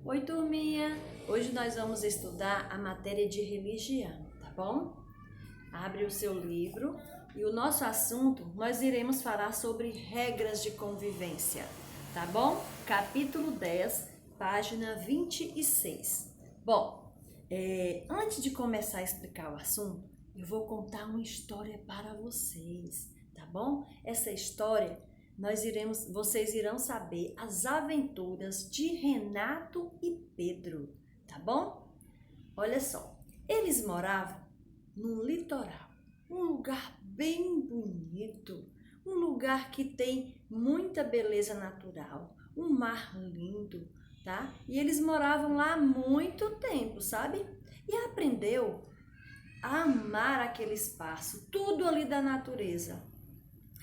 Oi, turminha! Hoje nós vamos estudar a matéria de religião, tá bom? Abre o seu livro e o nosso assunto nós iremos falar sobre regras de convivência, tá bom? Capítulo 10, página 26. Bom, antes de começar a explicar o assunto, eu vou contar uma história para vocês, tá bom? Essa história vocês irão saber as aventuras de Renato e Pedro, tá bom? Olha só, eles moravam no litoral, um lugar bem bonito, um lugar que tem muita beleza natural, um mar lindo, tá? E eles moravam lá há muito tempo, sabe? E aprendeu a amar aquele espaço, tudo ali da natureza,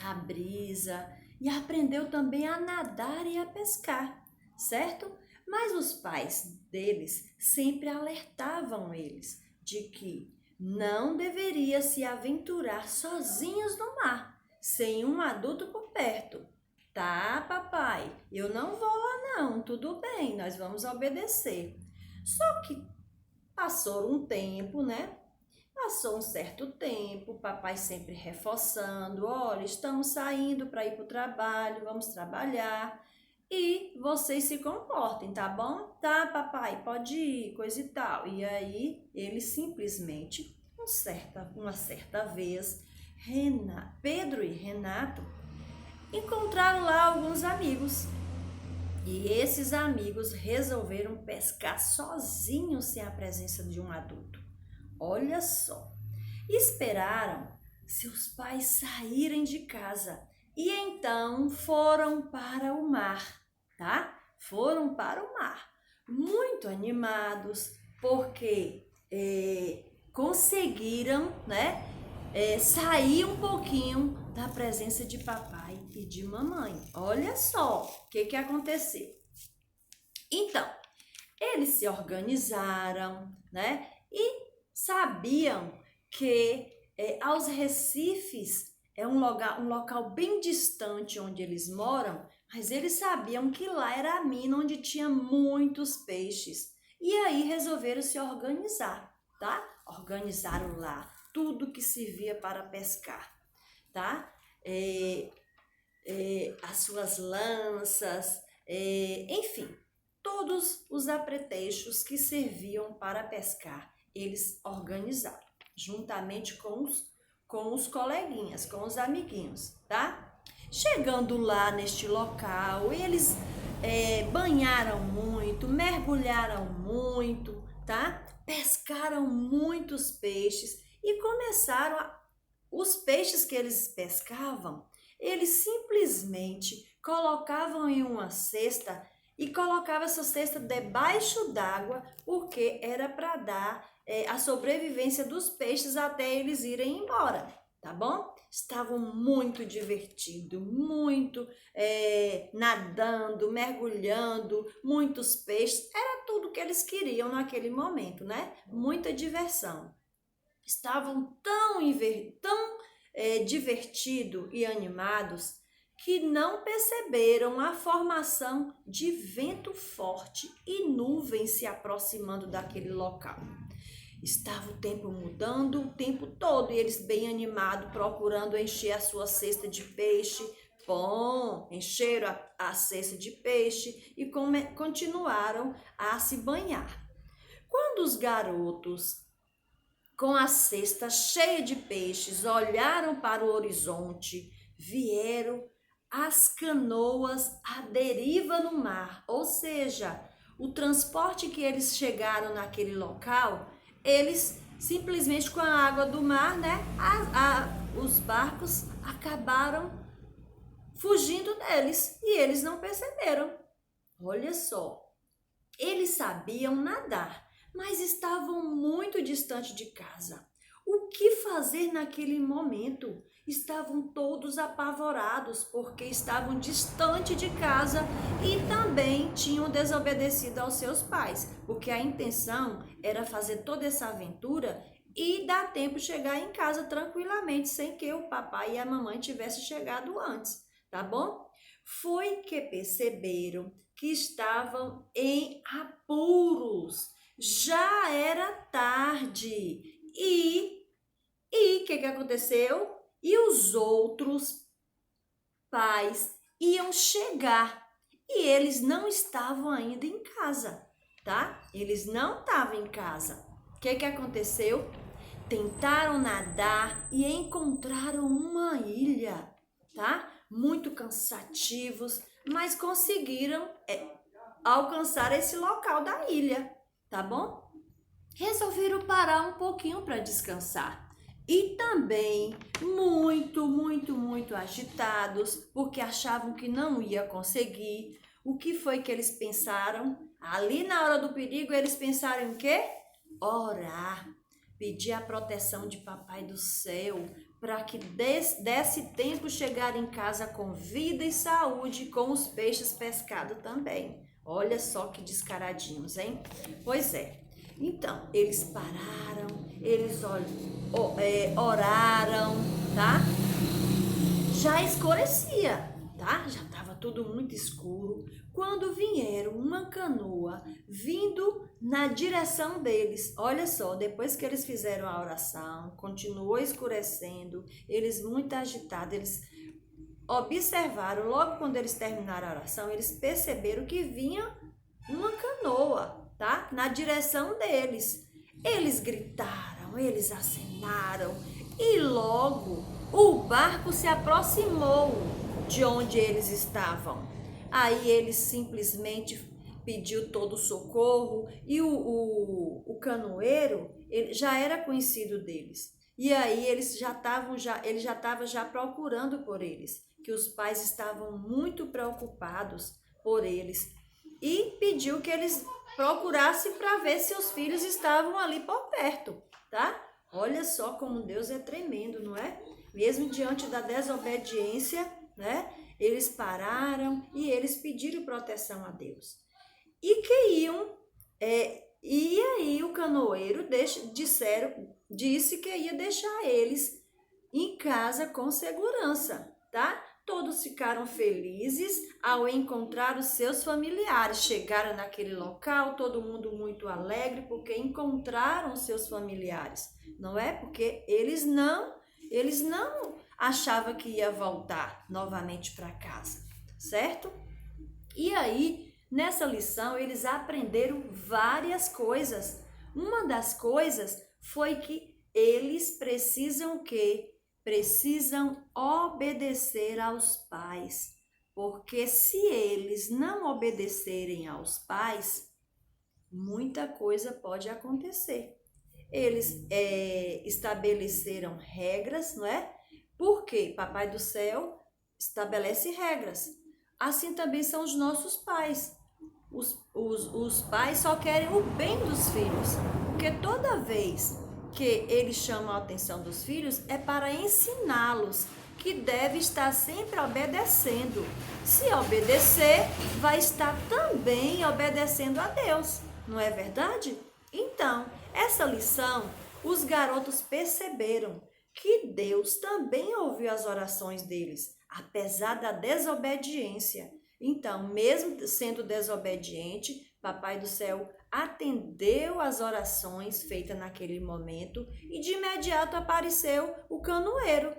a brisa, e aprendeu também a nadar e a pescar, certo? Mas os pais deles sempre alertavam eles de que não deveria se aventurar sozinhos no mar, sem um adulto por perto. Tá, papai, eu não vou lá não, tudo bem, nós vamos obedecer. Só que passou um tempo, né? Passou um certo tempo, o papai sempre reforçando, olha, estamos saindo para ir para o trabalho, vamos trabalhar e vocês se comportem, tá bom? Tá, papai, pode ir, coisa e tal. E aí, ele simplesmente, uma certa vez, Pedro e Renato encontraram lá alguns amigos. E esses amigos resolveram pescar sozinhos sem a presença de um adulto. Olha só, esperaram seus pais saírem de casa e então foram para o mar, tá? Foram para o mar, muito animados porque conseguiram, né, sair um pouquinho da presença de papai e de mamãe. Olha só o que aconteceu. Então, eles se organizaram, né, e sabiam que aos Recifes é um local bem distante onde eles moram, mas eles sabiam que lá era a mina onde tinha muitos peixes. E aí resolveram se organizar, tá? Organizaram lá tudo que servia para pescar, tá? As suas lanças, enfim, todos os apetrechos que serviam para pescar, eles organizaram, juntamente com os coleguinhas, com os amiguinhos, tá? Chegando lá neste local, eles banharam muito, mergulharam muito, tá? Pescaram muitos peixes e os peixes que eles pescavam, eles simplesmente colocavam em uma cesta e colocava essa cesta debaixo d'água, porque era para dar a sobrevivência dos peixes até eles irem embora, tá bom? Estavam muito divertidos, muito nadando, mergulhando, muitos peixes, era tudo que eles queriam naquele momento, né? Muita diversão. Estavam tão divertidos e animados que não perceberam a formação de vento forte e nuvens se aproximando daquele local. Estava o tempo mudando o tempo todo e eles bem animados, procurando encher a sua cesta de peixe. Bom, encheram a cesta de peixe e continuaram a se banhar. Quando os garotos, com a cesta cheia de peixes, olharam para o horizonte, vieram as canoas à deriva no mar, ou seja, o transporte que eles chegaram naquele local, eles simplesmente com a água do mar, né, os barcos acabaram fugindo deles e eles não perceberam. Olha só, eles sabiam nadar, mas estavam muito distante de casa. O que fazer naquele momento? Estavam todos apavorados porque estavam distante de casa e também tinham desobedecido aos seus pais, porque a intenção era fazer toda essa aventura e dar tempo de chegar em casa tranquilamente, sem que o papai e a mamãe tivessem chegado antes, tá bom? Foi que perceberam que estavam em apuros. Já era tarde. E o que aconteceu? E os outros pais iam chegar e eles não estavam ainda em casa, tá? Eles não estavam em casa. O que aconteceu? Tentaram nadar e encontraram uma ilha, tá? Muito cansativos, mas conseguiram alcançar esse local da ilha, tá bom? Resolveram parar um pouquinho para descansar. E também muito agitados, porque achavam que não ia conseguir. O que foi que eles pensaram? Ali na hora do perigo, eles pensaram em quê? Orar. Pedir a proteção de Papai do Céu para que desse tempo chegar em casa com vida e saúde, com os peixes pescados também. Olha só que descaradinhos, hein? Pois é. Então, eles pararam, eles oraram, tá? Já escurecia, tá? Já estava tudo muito escuro. Quando vieram uma canoa vindo na direção deles. Olha só, depois que eles fizeram a oração, continuou escurecendo, eles muito agitados, eles observaram, logo quando eles terminaram a oração, eles perceberam que vinha uma canoa, tá? Na direção deles. Eles gritaram, eles acenaram e logo o barco se aproximou de onde eles estavam. Aí eles simplesmente pediu todo o socorro e o canoeiro ele já era conhecido deles. E aí ele já estava já procurando por eles, que os pais estavam muito preocupados por eles e pediu que eles procurassem para ver se os filhos estavam ali por perto, tá? Olha só como Deus é tremendo, não é? Mesmo diante da desobediência, né? Eles pararam e eles pediram proteção a Deus. E e aí o canoeiro disse que ia deixar eles em casa com segurança, tá? Todos ficaram felizes ao encontrar os seus familiares. Chegaram naquele local, todo mundo muito alegre porque encontraram os seus familiares, não é? Porque eles não achavam que ia voltar novamente para casa, certo? E aí, nessa lição, eles aprenderam várias coisas. Uma das coisas foi que eles precisam o quê? Precisam obedecer aos pais, porque se eles não obedecerem aos pais, muita coisa pode acontecer. Eles estabeleceram regras, não é? Porque Papai do Céu estabelece regras. Assim também são os nossos pais. Os pais só querem o bem dos filhos, porque toda vez que eles chamam a atenção dos filhos é para ensiná-los que deve estar sempre obedecendo. Se obedecer, vai estar também obedecendo a Deus, não é verdade? Então, essa lição, os garotos perceberam que Deus também ouviu as orações deles, apesar da desobediência. Então, mesmo sendo desobediente, Papai do Céu atendeu às orações feitas naquele momento e de imediato apareceu o canoeiro.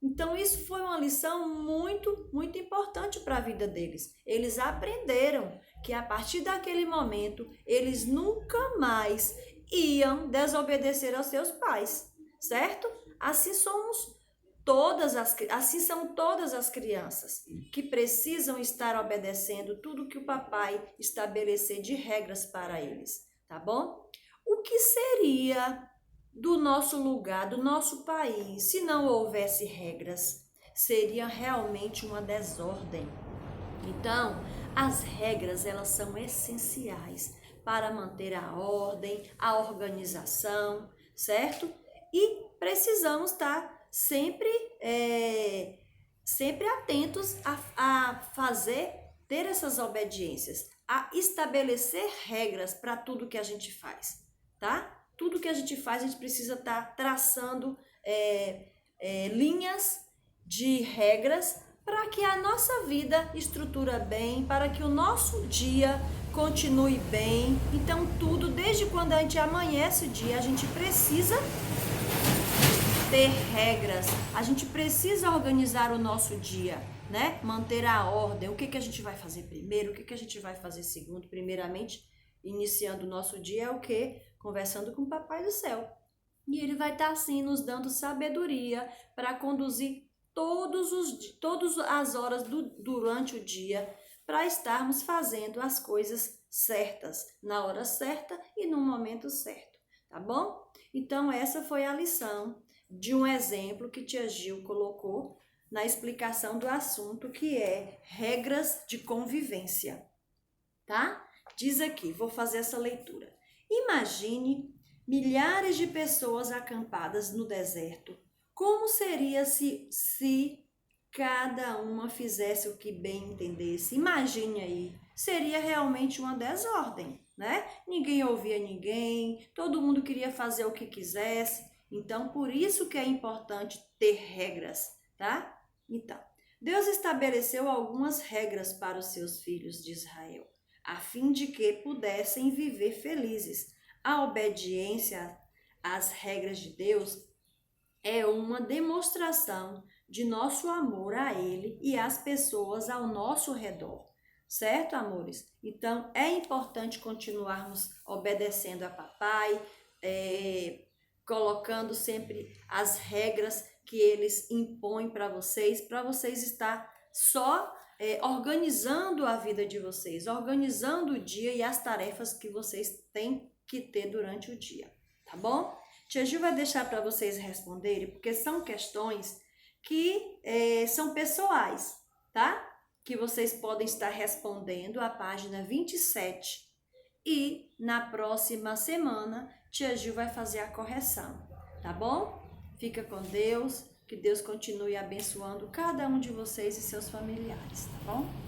Então, isso foi uma lição muito importante para a vida deles. Eles aprenderam que a partir daquele momento, eles nunca mais iam desobedecer aos seus pais, certo? Assim são todas as crianças que precisam estar obedecendo tudo que o papai estabelecer de regras para eles, tá bom? O que seria do nosso lugar, do nosso país, se não houvesse regras? Seria realmente uma desordem. Então, as regras, elas são essenciais para manter a ordem, a organização, certo? E precisamos estar sempre atentos a ter essas obediências, a estabelecer regras para tudo que a gente faz, tá? Tudo que a gente faz, a gente precisa estar traçando linhas de regras para que a nossa vida estrutura bem, para que o nosso dia continue bem. Então tudo, desde quando a gente amanhece o dia, a gente precisa ter regras, a gente precisa organizar o nosso dia, né? Manter a ordem, o que a gente vai fazer primeiro, o que a gente vai fazer segundo. Primeiramente, iniciando o nosso dia é o quê? Conversando com o Papai do Céu. E ele vai estar assim nos dando sabedoria para conduzir todas as horas durante o dia, para estarmos fazendo as coisas certas, na hora certa e no momento certo, tá bom? Então essa foi a lição de um exemplo que tia Gil colocou na explicação do assunto, que é regras de convivência, tá? Diz aqui, vou fazer essa leitura. Imagine milhares de pessoas acampadas no deserto. Como seria se cada uma fizesse o que bem entendesse? Imagine aí, seria realmente uma desordem, né? Ninguém ouvia ninguém, todo mundo queria fazer o que quisesse. Então, por isso que é importante ter regras, tá? Então, Deus estabeleceu algumas regras para os seus filhos de Israel, a fim de que pudessem viver felizes. A obediência às regras de Deus é uma demonstração de nosso amor a Ele e às pessoas ao nosso redor. Certo, amores? Então, é importante continuarmos obedecendo a papai, colocando sempre as regras que eles impõem para vocês estar só organizando a vida de vocês, organizando o dia e as tarefas que vocês têm que ter durante o dia, tá bom? Tia Gil vai deixar para vocês responderem, porque são questões que são pessoais, tá? Que vocês podem estar respondendo à página 27. E na próxima semana, tia Gil vai fazer a correção, tá bom? Fica com Deus, que Deus continue abençoando cada um de vocês e seus familiares, tá bom?